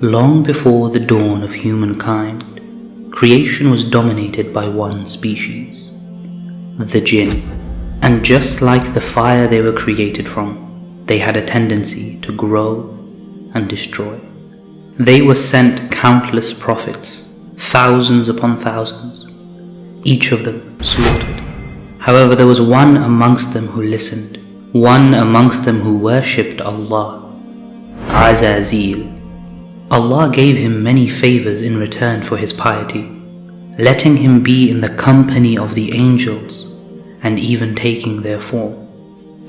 Long before the dawn of humankind, creation was dominated by one species, the jinn. And just like the fire they were created from, they had a tendency to grow and destroy. They were sent countless prophets, thousands upon thousands, each of them slaughtered. However, there was one amongst them who listened, one amongst them who worshipped Allah, Azazeel. Allah gave him many favors in return for his piety, letting him be in the company of the angels and even taking their form.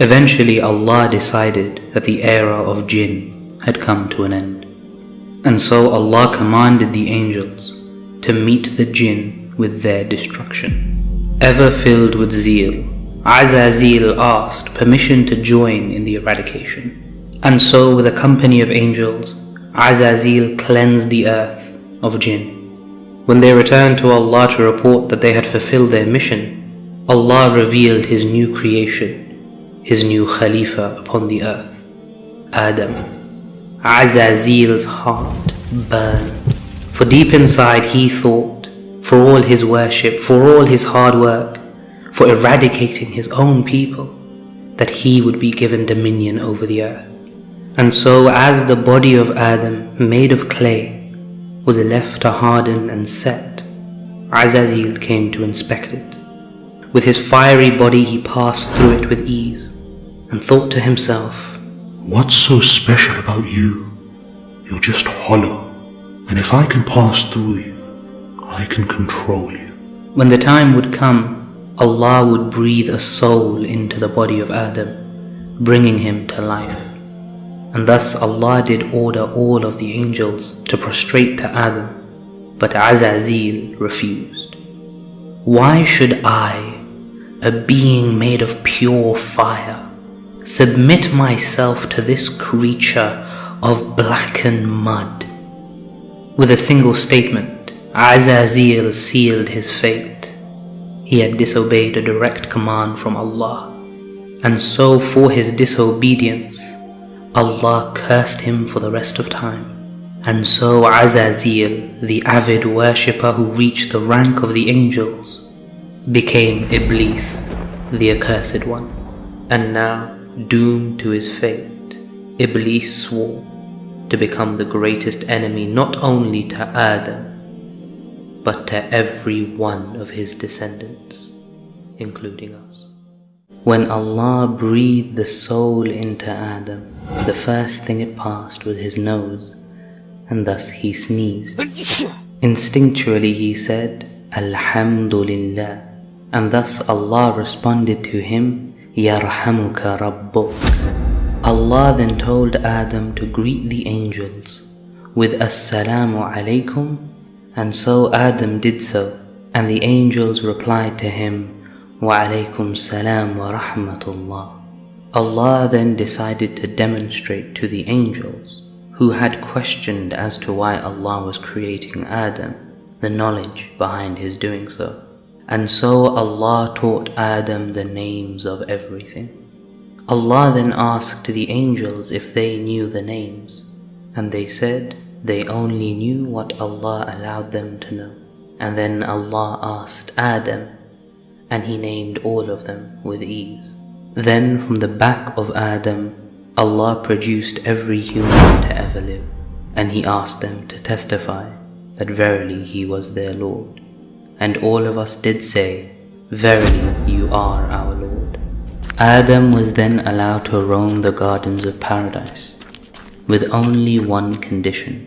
Eventually Allah decided that the era of jinn had come to an end. And so Allah commanded the angels to meet the jinn with their destruction. Ever filled with zeal, Azazeel asked permission to join in the eradication. And so with a company of angels, Azazeel cleansed the earth of jinn. When they returned to Allah to report that they had fulfilled their mission, Allah revealed His new creation, His new Khalifa upon the earth, Adam. Azazeel's heart burned, for deep inside he thought, for all his worship, for all his hard work, for eradicating his own people, that he would be given dominion over the earth. And so as the body of Adam, made of clay, was left to harden and set, Azazeel came to inspect it. With his fiery body he passed through it with ease, and thought to himself, "What's so special about you? You're just hollow, and if I can pass through you, I can control you." When the time would come, Allah would breathe a soul into the body of Adam, bringing him to life. And thus Allah did order all of the angels to prostrate to Adam, but Azazeel refused. "Why should I, a being made of pure fire, submit myself to this creature of blackened mud?" With a single statement, Azazeel sealed his fate. He had disobeyed a direct command from Allah, and so for his disobedience, Allah cursed him for the rest of time. And so Azazeel, the avid worshipper who reached the rank of the angels, became Iblis, the accursed one. And now, doomed to his fate, Iblis swore to become the greatest enemy not only to Adam, but to every one of his descendants, including us. When Allah breathed the soul into Adam, the first thing it passed was his nose, and thus he sneezed. Instinctually he said, "Alhamdulillah," and thus Allah responded to him, "Yarhamuka Rabbuk." Allah then told Adam to greet the angels with Assalamu alaikum, and so Adam did so, and the angels replied to him, "Wa alaykum salam wa rahmatullah." Allah then decided to demonstrate to the angels, who had questioned as to why Allah was creating Adam, the knowledge behind his doing so. And so Allah taught Adam the names of everything. Allah then asked the angels if they knew the names, and they said they only knew what Allah allowed them to know. And then Allah asked Adam, and he named all of them with ease. Then from the back of Adam, Allah produced every human to ever live, and He asked them to testify that verily He was their Lord. And all of us did say, "Verily you are our Lord." Adam was then allowed to roam the gardens of paradise, with only one condition.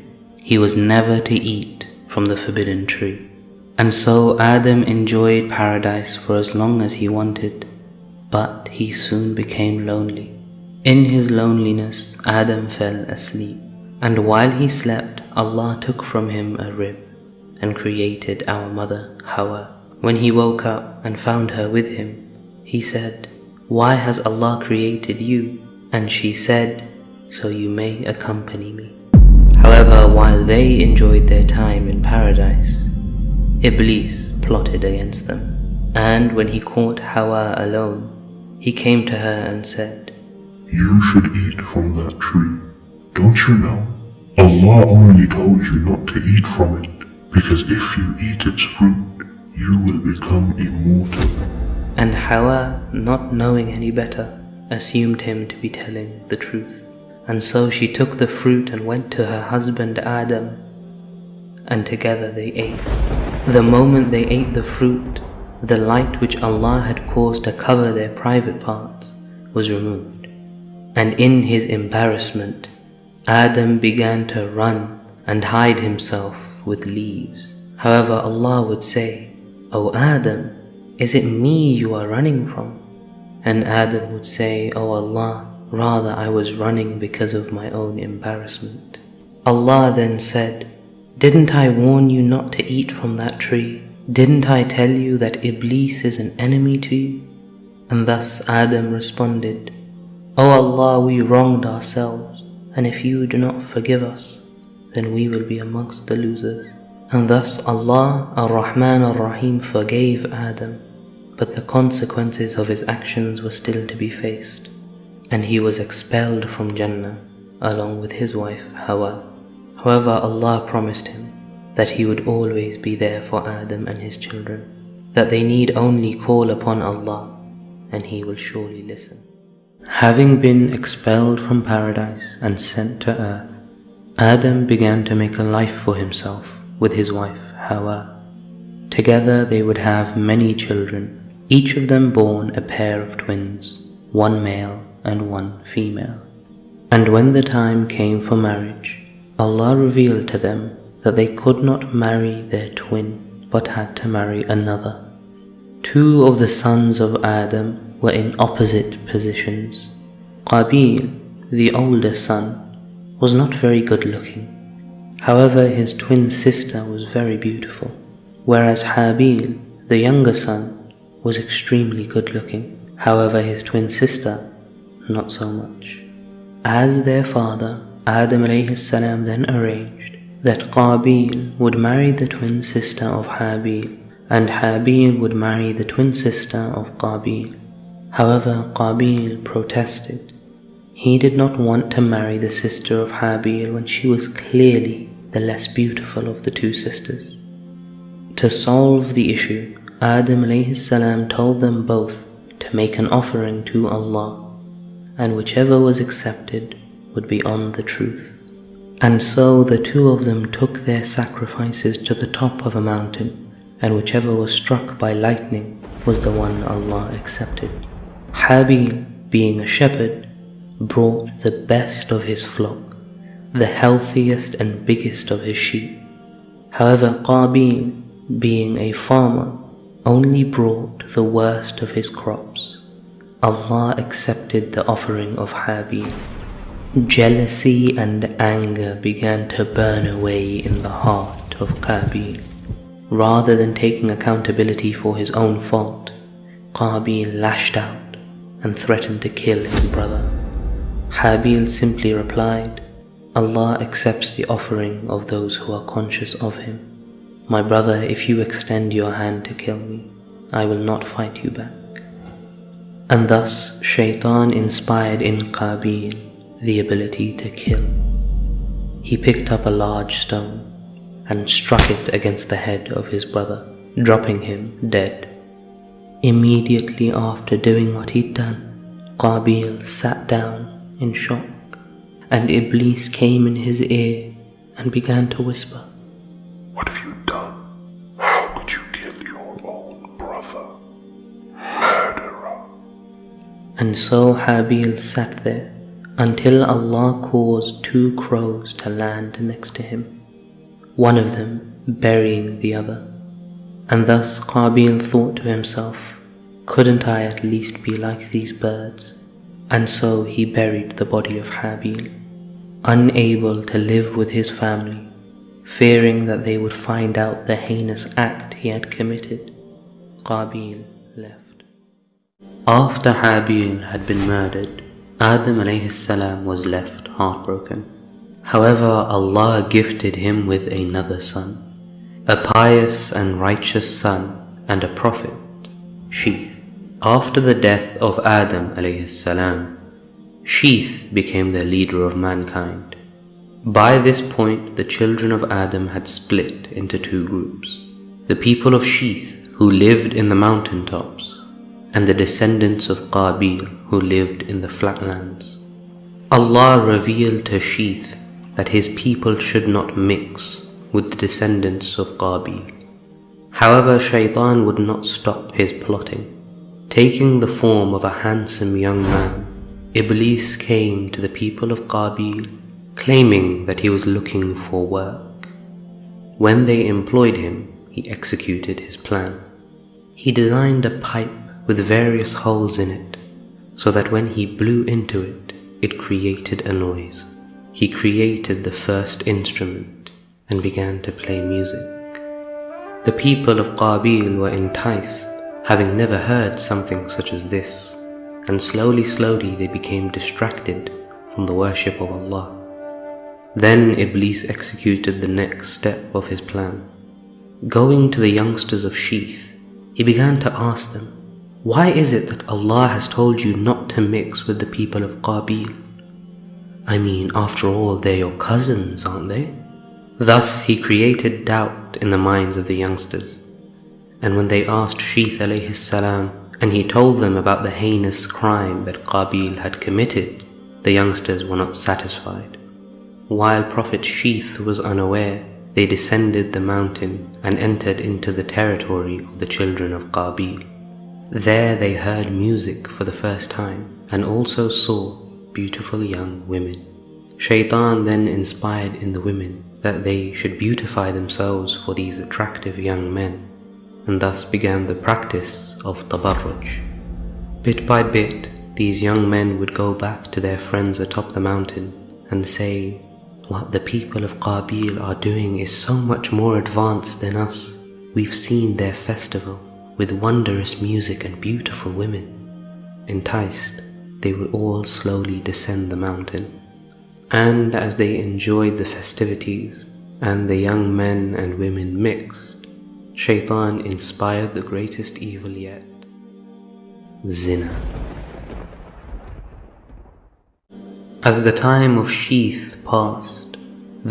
He was never to eat from the forbidden tree. And so Adam enjoyed paradise for as long as he wanted, but he soon became lonely. In his loneliness, Adam fell asleep, and while he slept, Allah took from him a rib and created our mother Hawa. When he woke up and found her with him, he said, "Why has Allah created you?" And she said, "So you may accompany me." However, while they enjoyed their time in paradise, Iblis plotted against them, and when he caught Hawa alone, he came to her and said, "You should eat from that tree. Don't you know? Allah only told you not to eat from it, because if you eat its fruit, you will become immortal. And Hawa, not knowing any better, assumed him to be telling the truth. And so she took the fruit and went to her husband Adam, and together they ate. The moment they ate the fruit, the light which Allah had caused to cover their private parts was removed. And in his embarrassment, Adam began to run and hide himself with leaves. However, Allah would say, "O Adam, is it me you are running from?" And Adam would say, "O Allah, rather I was running because of my own embarrassment." Allah then said, "Didn't I warn you not to eat from that tree? Didn't I tell you that Iblis is an enemy to you?" And thus Adam responded, "O Allah, we wronged ourselves, and if you do not forgive us, then we will be amongst the losers." And thus Allah Ar-Rahman Ar-Rahim forgave Adam, but the consequences of his actions were still to be faced, and he was expelled from Jannah along with his wife Hawa. However, Allah promised him that he would always be there for Adam and his children, that they need only call upon Allah and he will surely listen. Having been expelled from paradise and sent to earth, Adam began to make a life for himself with his wife Hawa. Together they would have many children, each of them born a pair of twins, one male and one female. And when the time came for marriage, Allah revealed to them that they could not marry their twin, but had to marry another. Two of the sons of Adam were in opposite positions. Qabil, the older son, was not very good looking. However, his twin sister was very beautiful, whereas Habil, the younger son, was extremely good looking. However, his twin sister, not so much. As their father, Adam alayhi salam, then arranged that Qabil would marry the twin sister of Habil, and Habil would marry the twin sister of Qabil. However, Qabil protested. He did not want to marry the sister of Habil when she was clearly the less beautiful of the two sisters. To solve the issue, Adam alayhi salam told them both to make an offering to Allah, and whichever was accepted would be on the truth. And so the two of them took their sacrifices to the top of a mountain, and whichever was struck by lightning was the one Allah accepted. Habil, being a shepherd, brought the best of his flock, the healthiest and biggest of his sheep. However, Qabil, being a farmer, only brought the worst of his crops. Allah accepted the offering of Habil. Jealousy and anger began to burn away in the heart of Qabil. Rather than taking accountability for his own fault, Qabil lashed out and threatened to kill his brother. Habil simply replied, "Allah accepts the offering of those who are conscious of Him. My brother, if you extend your hand to kill me, I will not fight you back." And thus Shaitan inspired in Qabil the ability to kill. He picked up a large stone and struck it against the head of his brother, dropping him dead. Immediately after doing what he'd done, Qabil sat down in shock, and Iblis came in his ear and began to whisper, "What have you done? How could you kill your own brother? Murderer!" And so Habil sat there until Allah caused two crows to land next to him, one of them burying the other. And thus Qabil thought to himself, couldn't I at least be like these birds? And so he buried the body of Habil, unable to live with his family, fearing that they would find out the heinous act he had committed. Qabil left. After Habil had been murdered, Adam alayhi salam was left heartbroken. However, Allah gifted him with another son, a pious and righteous son and a prophet, Sheeth. After the death of Adam alayhi salam, Sheeth became the leader of mankind. By this point, the children of Adam had split into two groups: the people of Sheeth, who lived in the mountaintops, and the descendants of Qabil, who lived in the flatlands. Allah revealed to Sheeth that his people should not mix with the descendants of Qabil. However, Shaitan would not stop his plotting. Taking the form of a handsome young man, Iblis came to the people of Qabil, claiming that he was looking for work. When they employed him, he executed his plan. He designed a pipe with various holes in it, so that when he blew into it, it created a noise. He created the first instrument and began to play music. The people of Qabil were enticed, having never heard something such as this, and slowly they became distracted from the worship of Allah. Then Iblis executed the next step of his plan. Going to the youngsters of Sheeth, he began to ask them, "Why is it that Allah has told you not to mix with the people of Qabil? I mean, after all, they're your cousins, aren't they?" Thus he created doubt in the minds of the youngsters. And when they asked Sheeth alayhi salam, and he told them about the heinous crime that Qabil had committed, the youngsters were not satisfied. While Prophet Sheeth was unaware, they descended the mountain and entered into the territory of the children of Qabil. There they heard music for the first time and also saw beautiful young women. Shaitan then inspired in the women that they should beautify themselves for these attractive young men, and thus began the practice of tabarruj. Bit by bit, these young men would go back to their friends atop the mountain and say, "What the people of Qabil are doing is so much more advanced than us. We've seen their festival with wondrous music and beautiful women." Enticed, they would all slowly descend the mountain. And as they enjoyed the festivities and the young men and women mixed, Shaitan inspired the greatest evil yet: zina. As the time of Sheeth passed,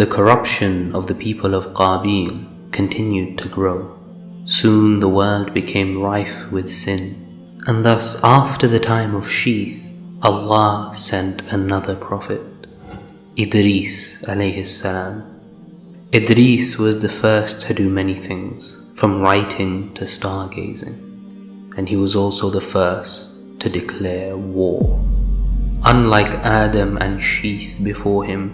the corruption of the people of Qabil continued to grow. Soon the world became rife with sin, and thus after the time of Sheeth, Allah sent another prophet, Idris alayhi salam. Idris was the first to do many things, from writing to stargazing, and he was also the first to declare war. Unlike Adam and Sheeth before him,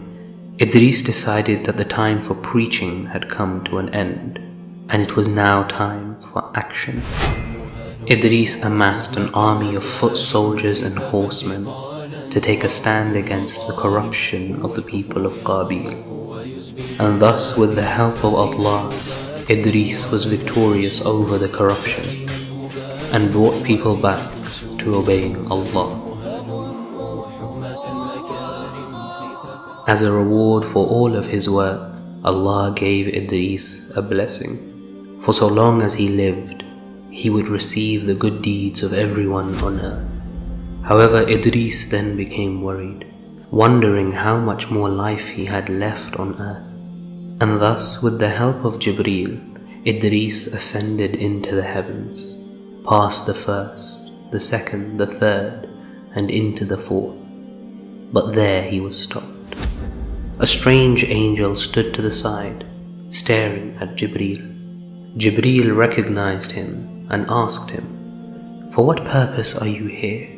Idris decided that the time for preaching had come to an end, and it was now time for action. Idris amassed an army of foot soldiers and horsemen to take a stand against the corruption of the people of Qabil. And thus, with the help of Allah, Idris was victorious over the corruption and brought people back to obeying Allah. As a reward for all of his work, Allah gave Idris a blessing. For so long as he lived, he would receive the good deeds of everyone on earth. However, Idris then became worried, wondering how much more life he had left on earth. And thus, with the help of Jibreel, Idris ascended into the heavens, past the first, the second, the third, and into the fourth. But there he was stopped. A strange angel stood to the side, staring at Jibreel. Jibreel recognized him and asked him, "For what purpose are you here?"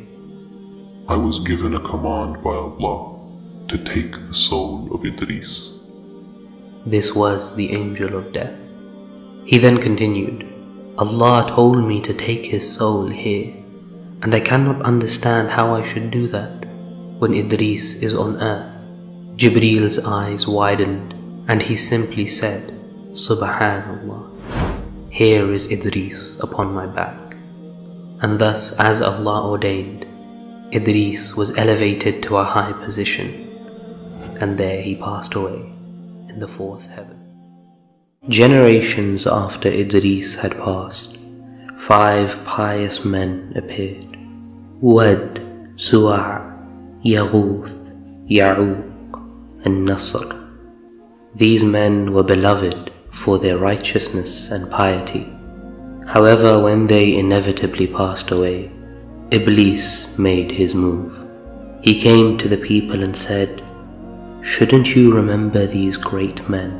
I was given a command by Allah to take the soul of Idris. This was the angel of death. He then continued, "Allah told me to take his soul here, and I cannot understand how I should do that when Idris is on earth." Jibreel's eyes widened, and he simply said, "Subhanallah, here is Idris upon my back." And thus, as Allah ordained, Idris was elevated to a high position, and there he passed away in the fourth heaven. Generations after Idris had passed, 5 pious men appeared: Wad, Su'a', Yaghuth, Ya'uq, and Nasr. These men were beloved for their righteousness and piety. However, when they inevitably passed away, Iblis made his move. He came to the people and said, "Shouldn't you remember these great men?"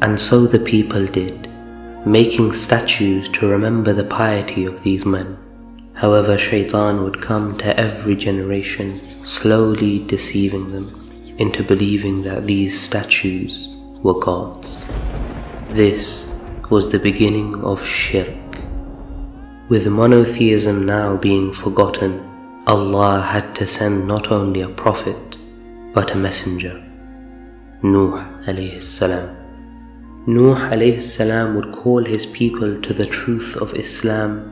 And so the people did, making statues to remember the piety of these men. However, Shaitan would come to every generation, slowly deceiving them into believing that these statues were gods. This was the beginning of shirk. With monotheism now being forgotten, Allah had to send not only a prophet, but a messenger, Nuh alayhi salam. Nuh alayhi salam would call his people to the truth of Islam,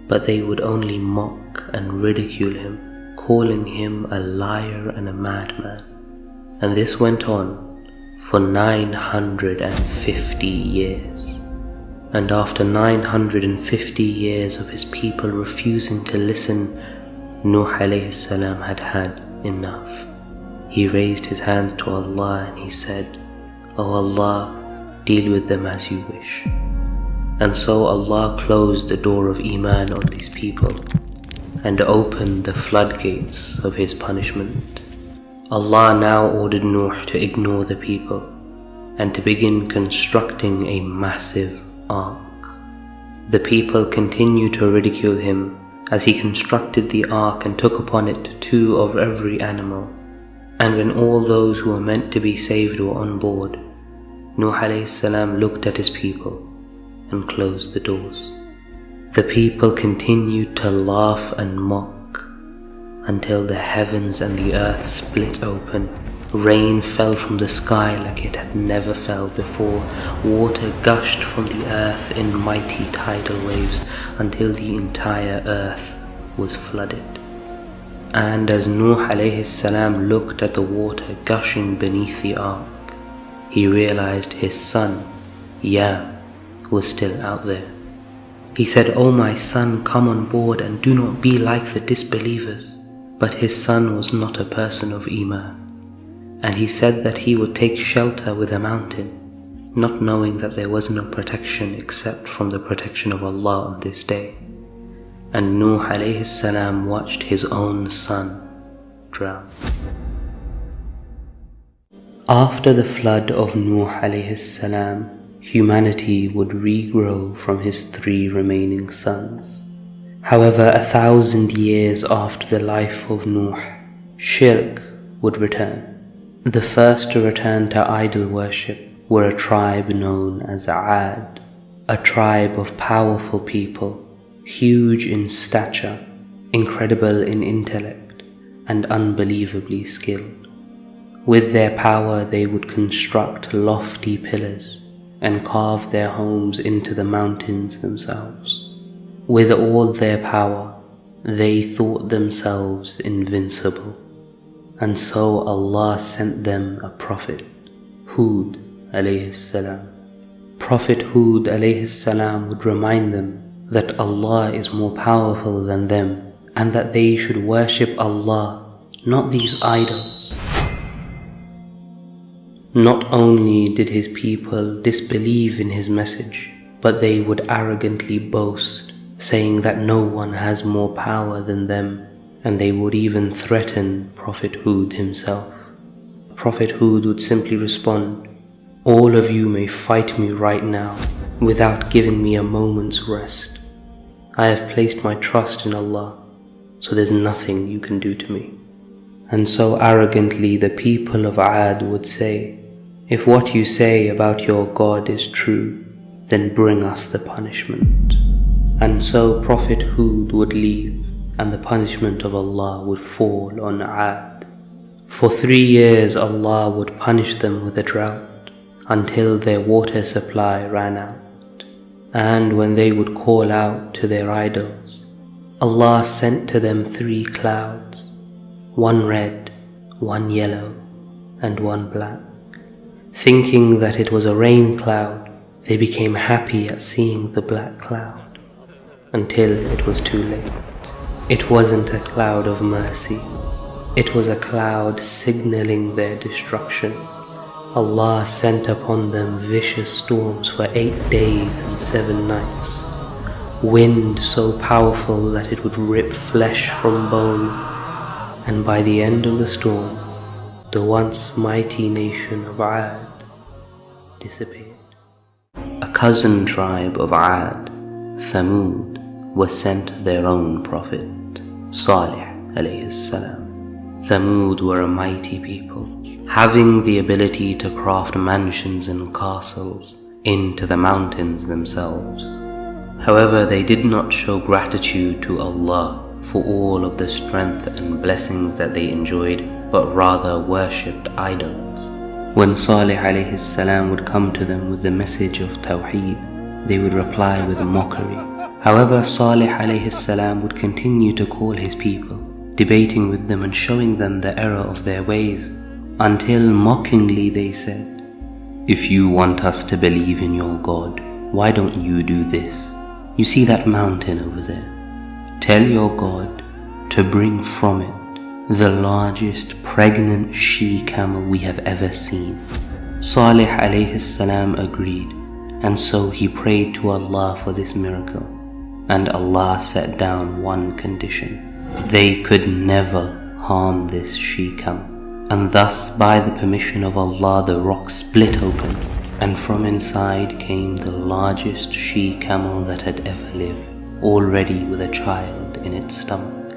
but they would only mock and ridicule him, calling him a liar and a madman. And this went on for 950 years. And after 950 years of his people refusing to listen, Nuh alayhi salam had enough. He raised his hands to Allah and he said, "O Allah, deal with them as you wish." And so Allah closed the door of Iman on these people and opened the floodgates of His punishment. Allah now ordered Nuh to ignore the people and to begin constructing a massive ark. The people continued to ridicule him as he constructed the ark and took upon it 2 of every animal. And when all those who were meant to be saved were on board, Nuh alayhi salam looked at his people and closed the doors. The people continued to laugh and mock until the heavens and the earth split open. Rain fell from the sky like it had never fell before. Water gushed from the earth in mighty tidal waves until the entire earth was flooded. And as Nuh alayhi salam looked at the water gushing beneath the ark, he realized his son, Yam, was still out there. He said, "O my son, come on board and do not be like the disbelievers." But his son was not a person of Iman. And he said that he would take shelter with a mountain, not knowing that there was no protection except from the protection of Allah on this day. And Nuh alayhi salam watched his own son drown. After the flood of Nuh alayhi salam, humanity would regrow from his 3 remaining sons. However, 1,000 years after the life of Nuh, shirk would return. The first to return to idol worship were a tribe known as Aad, a tribe of powerful people, huge in stature, incredible in intellect, and unbelievably skilled. With their power they would construct lofty pillars and carve their homes into the mountains themselves. With all their power, they thought themselves invincible. And so Allah sent them a prophet, Hud alayhi salam. Prophet Hud alayhi salam would remind them that Allah is more powerful than them and that they should worship Allah, not these idols. Not only did his people disbelieve in his message, but they would arrogantly boast, saying that no one has more power than them, and they would even threaten Prophet Hud himself. Prophet Hud would simply respond, "All of you may fight me right now without giving me a moment's rest. I have placed my trust in Allah, so there's nothing you can do to me." And so arrogantly the people of Aad would say, "If what you say about your God is true, then bring us the punishment." And so Prophet Hud would leave, and the punishment of Allah would fall on Aad. For 3 years Allah would punish them with a drought, until their water supply ran out. And when they would call out to their idols, Allah sent to them 3 clouds, 1 red, 1 yellow, and 1 black. Thinking that it was a rain cloud, they became happy at seeing the black cloud, until it was too late. It wasn't a cloud of mercy, it was a cloud signaling their destruction. Allah sent upon them vicious storms for 8 days and 7 nights, wind so powerful that it would rip flesh from bone, and by the end of the storm, the once mighty nation of Aad disappeared. A cousin tribe of Aad, Thamud, was sent their own prophet, Salih alayhi salam. Thamud were a mighty people, having the ability to craft mansions and castles into the mountains themselves. However, they did not show gratitude to Allah for all of the strength and blessings that they enjoyed, but rather worshipped idols. When Salih alayhi salam would come to them with the message of Tawheed, they would reply with mockery. However, Salih alayhi salam would continue to call his people, debating with them and showing them the error of their ways, until mockingly they said, "If you want us to believe in your God, why don't you do this? You see that mountain over there? Tell your God to bring from it the largest pregnant she-camel we have ever seen." Salih alayhi salam agreed, and so he prayed to Allah for this miracle, and Allah set down one condition: they could never harm this she-camel. And thus, by the permission of Allah, the rock split open, and from inside came the largest she-camel that had ever lived, already with a child in its stomach.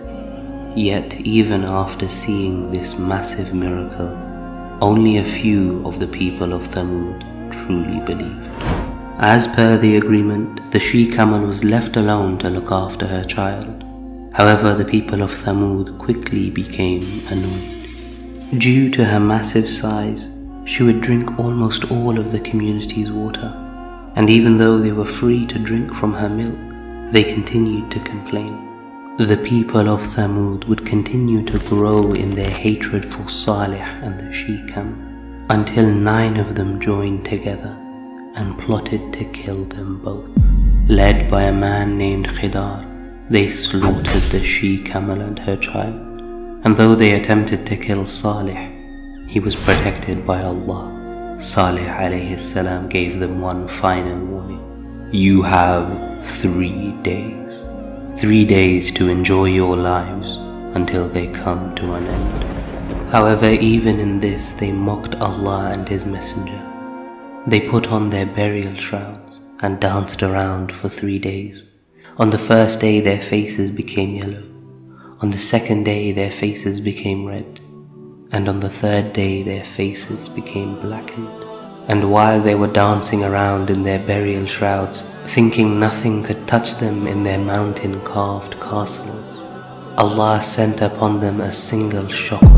Yet even after seeing this massive miracle, only a few of the people of Thamud truly believed. As per the agreement, the she-camel was left alone to look after her child. However, the people of Thamud quickly became annoyed. Due to her massive size, she would drink almost all of the community's water, and even though they were free to drink from her milk, they continued to complain. The people of Thamud would continue to grow in their hatred for Salih and the she-camel, until 9 of them joined together and plotted to kill them both. Led by a man named Khidar, they slaughtered the she-camel and her child, and though they attempted to kill Salih, he was protected by Allah. Salih alayhi salam gave them one final warning: you have 3 days. 3 days to enjoy your lives until they come to an end. However, even in this they mocked Allah and His Messenger. They put on their burial shrouds and danced around for 3 days. On the first day their faces became yellow. On the second day their faces became red. And on the third day their faces became blackened. And while they were dancing around in their burial shrouds, thinking nothing could touch them in their mountain-carved castles, Allah sent upon them a single shock